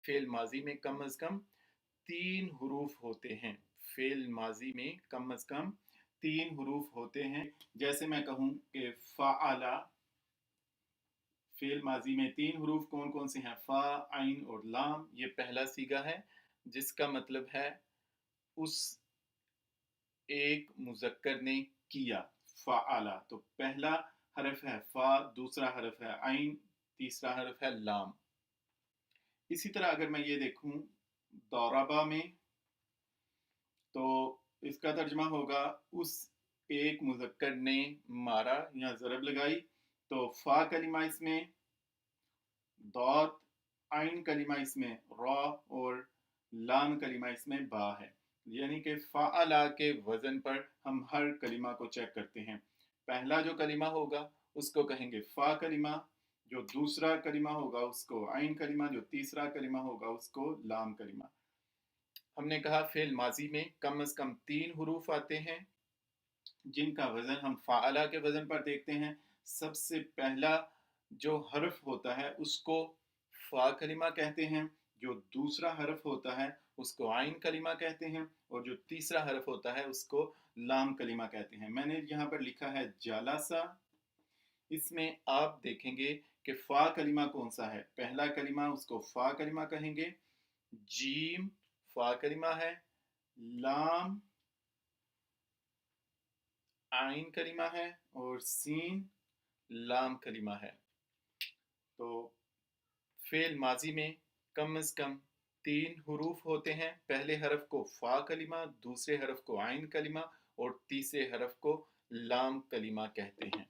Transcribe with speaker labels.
Speaker 1: Fail माजी में कम अज कम 3 हरूफ होते हैं। फेल माजी में कम अज कम 3 हरूफ होते हैं। जैसे मैं कहूँ कि फ़ाअला, फेल माजी में 3 हरूफ कौन कौन से हैं? फ़ा, आइन और लाम। ये पहला सीगा है जिसका मतलब है उस एक मुज़क्कर ने किया। फ़ाअला, तो पहला हरफ है फ़ा, दूसरा हरफ है आइन, तीसरा हरफ है लाम। इसी तरह अगर मैं ये देखूं दौराबा में, तो इसका तर्जमा होगा उस एक मुज़क्कर ने मारा या ज़रब लगाई। तो फ़ा कलिमा इसमें, दौत, आइन कलिमा इसमें रॉ और लाम कलिमा इसमें बा है। यानी कि फ़ाअला के वज़न पर हम हर कलिमा को चेक करते हैं। पहला जो कलिमा होगा उसको कहेंगे फ़ा कलिमा, जो दूसरा कलिमा होगा उसको आइन कलिमा, जो तीसरा कलिमा होगा उसको लाम कलिमा। हमने कहा फेल माजी में कम अज़ कम 3 हरूफ आते हैं जिनका वज़न हम फ़ाअला के वज़न पर देखते हैं। सबसे पहला जो हर्फ होता है उसको फ़ा कलिमा कहते हैं, जो दूसरा हर्फ होता है उसको आइन कलिमा कहते हैं, और जो तीसरा हर्फ होता है उसको लाम कलिमा कहते हैं। मैंने यहाँ पर लिखा है जालासा। इसमें आप देखेंगे कि फ़ा कलिमा कौन सा है। पहला कलिमा उसको फ़ा कलिमा कहेंगे, जीम फ़ा कलिमा है, लाम आइन कलिमा है और सीन लाम कलिमा है। तो फेल माजी में कम अज़ कम 3 हरूफ होते हैं। पहले हरफ को फ़ा कलिमा, दूसरे हरफ को आइन कलिमा और तीसरे हरफ को लाम कलिमा कहते हैं।